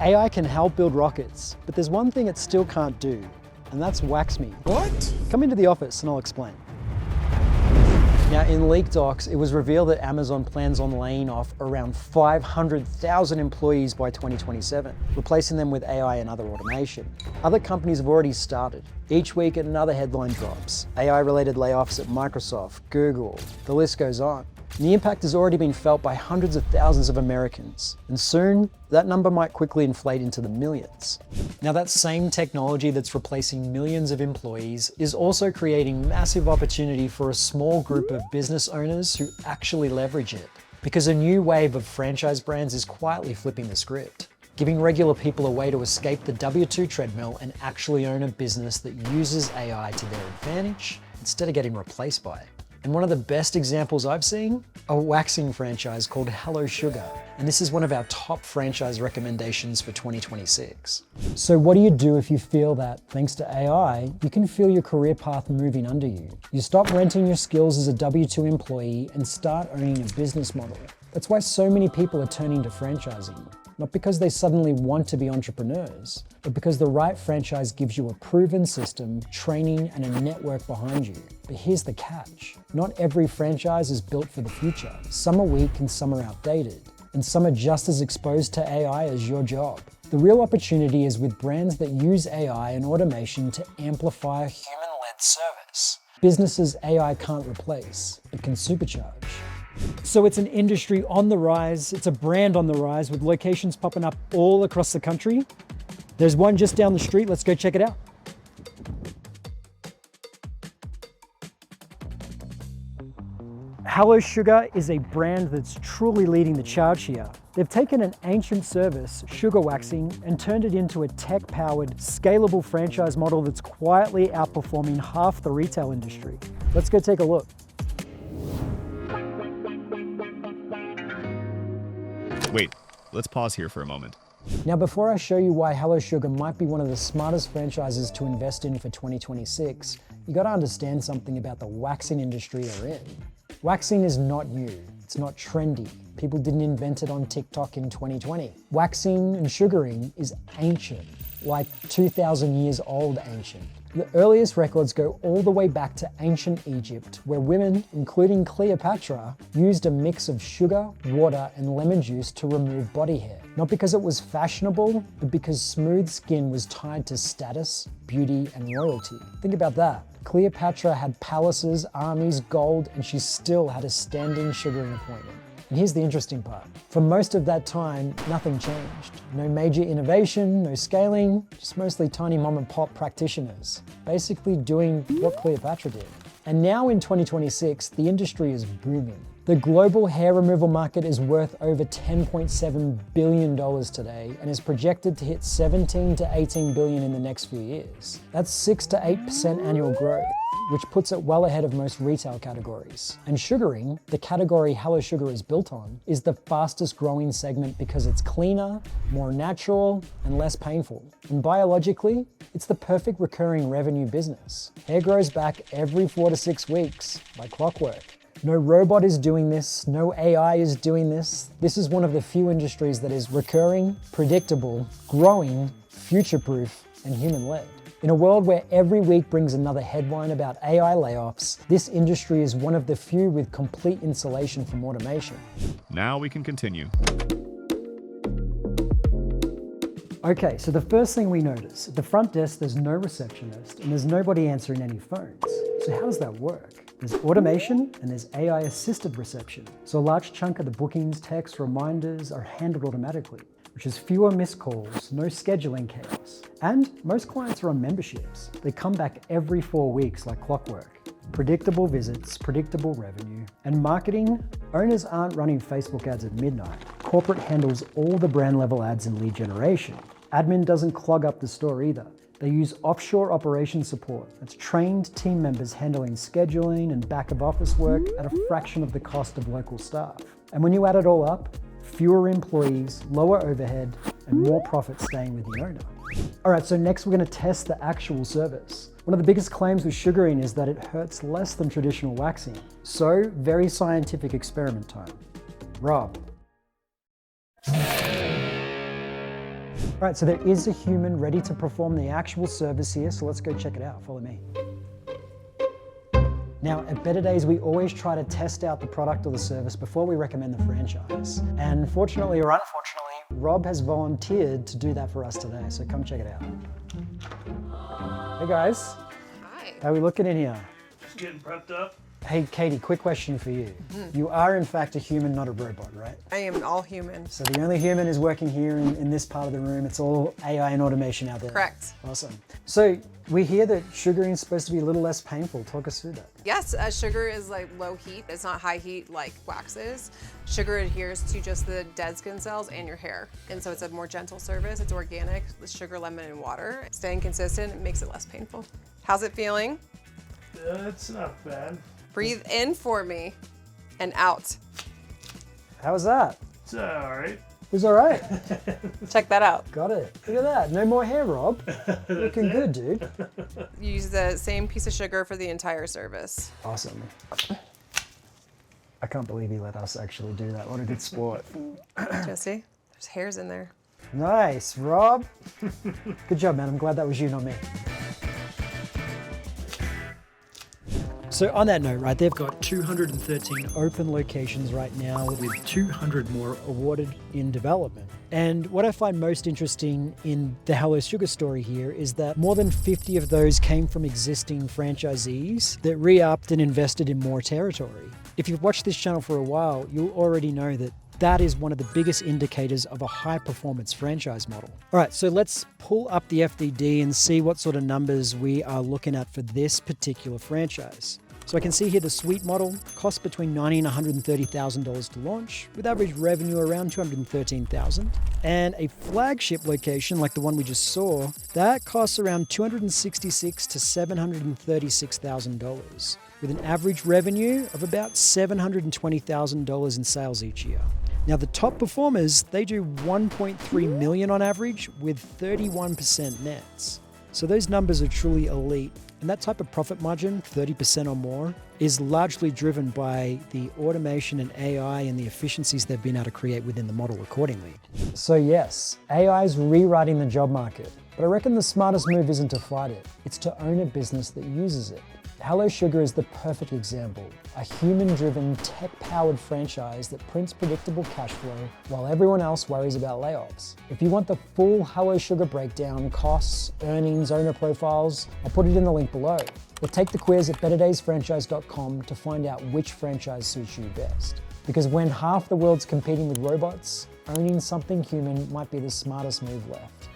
AI can help build rockets, but there's one thing it still can't do, and that's wax me. What? Come into the office and I'll explain. Now, in leaked docs, it was revealed that Amazon plans on laying off around 500,000 employees by 2027, replacing them with AI and other automation. Other companies have already started. Each week, another headline drops. AI-related layoffs at Microsoft, Google, the list goes on. And the impact has already been felt by hundreds of thousands of Americans. And soon, that number might quickly inflate into the millions. Now, that same technology that's replacing millions of employees is also creating massive opportunity for a small group of business owners who actually leverage it. Because a new wave of franchise brands is quietly flipping the script, giving regular people a way to escape the W-2 treadmill and actually own a business that uses AI to their advantage instead of getting replaced by it. And one of the best examples I've seen, a waxing franchise called Hello Sugar. And this is one of our top franchise recommendations for 2026. So what do you do if you feel that, thanks to AI, you can feel your career path moving under you? You stop renting your skills as a W-2 employee and start owning a business model. That's why so many people are turning to franchising. Not because they suddenly want to be entrepreneurs, but because the right franchise gives you a proven system, training, and a network behind you. But here's the catch. Not every franchise is built for the future. Some are weak and some are outdated. And some are just as exposed to AI as your job. The real opportunity is with brands that use AI and automation to amplify a human-led service. Businesses AI can't replace, it can supercharge. So it's an industry on the rise, it's a brand on the rise with locations popping up all across the country. There's one just down the street, let's go check it out. Hello Sugar is a brand that's truly leading the charge here. They've taken an ancient service, sugar waxing, and turned it into a tech-powered, scalable franchise model that's quietly outperforming half the retail industry. Let's go take a look. Wait, let's pause here for a moment. Now, before I show you why Hello Sugar might be one of the smartest franchises to invest in for 2026, you gotta understand something about the waxing industry they're in. Waxing is not new, it's not trendy. People didn't invent it on TikTok in 2020. Waxing and sugaring is ancient, like 2,000 years old ancient. The earliest records go all the way back to ancient Egypt, where women, including Cleopatra, used a mix of sugar, water, and lemon juice to remove body hair. Not because it was fashionable, but because smooth skin was tied to status, beauty, and royalty. Think about that. Cleopatra had palaces, armies, gold, and she still had a standing sugaring appointment. And here's the interesting part. For most of that time, nothing changed. No major innovation, no scaling, just mostly tiny mom and pop practitioners, basically doing what Cleopatra did. And now in 2026, the industry is booming. The global hair removal market is worth over $10.7 billion today and is projected to hit 17 to 18 billion in the next few years. That's 6 to 8% annual growth, which puts it well ahead of most retail categories. And sugaring, the category Hello Sugar is built on, is the fastest growing segment because it's cleaner, more natural, and less painful. And biologically, it's the perfect recurring revenue business. Hair grows back every 4 to 6 weeks, like clockwork. No robot is doing this, no AI is doing this. This is one of the few industries that is recurring, predictable, growing, future-proof, and human-led. In a world where every week brings another headline about AI layoffs, this industry is one of the few with complete insulation from automation. Now we can continue. Okay, so the first thing we notice, at the front desk there's no receptionist and there's nobody answering any phones. So how does that work? There's automation and there's AI-assisted reception. So a large chunk of the bookings, texts, reminders are handled automatically, which is fewer missed calls, no scheduling chaos. And most clients are on memberships. They come back every 4 weeks like clockwork. Predictable visits, predictable revenue. And marketing, owners aren't running Facebook ads at midnight. Corporate handles all the brand level ads and lead generation. Admin doesn't clog up the store either. They use offshore operations support. That's trained team members handling scheduling and back of office work at a fraction of the cost of local staff. And when you add it all up, fewer employees, lower overhead, and more profit staying with the owner. All right, so next we're going to test the actual service. One of the biggest claims with sugaring is that it hurts less than traditional waxing. So, very scientific experiment time. Rob. All right, so there is a human ready to perform the actual service here, so let's go check it out. Follow me. Now, at Better Days, we always try to test out the product or the service before we recommend the franchise. And fortunately or unfortunately, Rob has volunteered to do that for us today, so come check it out. Hey guys. Hi. How are we looking in here? Just getting prepped up. Hey Katie, quick question for you. You are in fact a human, not a robot, right? I am all human. So the only human is working here in this part of the room. It's all AI and automation out there. Correct. Awesome. So we hear that sugaring is supposed to be a little less painful. Talk us through that. Yes, sugar is like low heat. It's not high heat like wax is. Sugar adheres to just the dead skin cells and your hair. And so it's a more gentle service. It's organic with sugar, lemon, and water. Staying consistent makes it less painful. How's it feeling? It's not bad. Breathe in for me and out. How was that? It's all right. It was all right. Check that out. Got it. Look at that. No more hair, Rob. Looking good, dude. You use the same piece of sugar for the entire service. Awesome. I can't believe he let us actually do that. What a good sport. Jesse, there's hairs in there. Nice, Rob. Good job, man. I'm glad that was you, not me. So on that note, right, they've got 213 open locations right now with 200 more awarded in development. And what I find most interesting in the Hello Sugar story here is that more than 50 of those came from existing franchisees that re-upped and invested in more territory. If you've watched this channel for a while, you'll already know that that is one of the biggest indicators of a high-performance franchise model. All right, so let's pull up the FDD and see what sort of numbers we are looking at for this particular franchise. So I can see here the suite model costs between $90,000 and $130,000 to launch, with average revenue around $213,000. And a flagship location like the one we just saw, that costs around $266,000 to $736,000, with an average revenue of about $720,000 in sales each year. Now the top performers, they do $1.3 million on average with 31% nets. So those numbers are truly elite. And that type of profit margin, 30% or more, is largely driven by the automation and AI and the efficiencies they've been able to create within the model accordingly. So yes, AI is rewriting the job market, but I reckon the smartest move isn't to fight it, it's to own a business that uses it. Hello Sugar is the perfect example, a human-driven, tech-powered franchise that prints predictable cash flow while everyone else worries about layoffs. If you want the full Hello Sugar breakdown, costs, earnings, owner profiles, I'll put it in the link below. Or take the quiz at betterdaysfranchise.com to find out which franchise suits you best. Because when half the world's competing with robots, owning something human might be the smartest move left.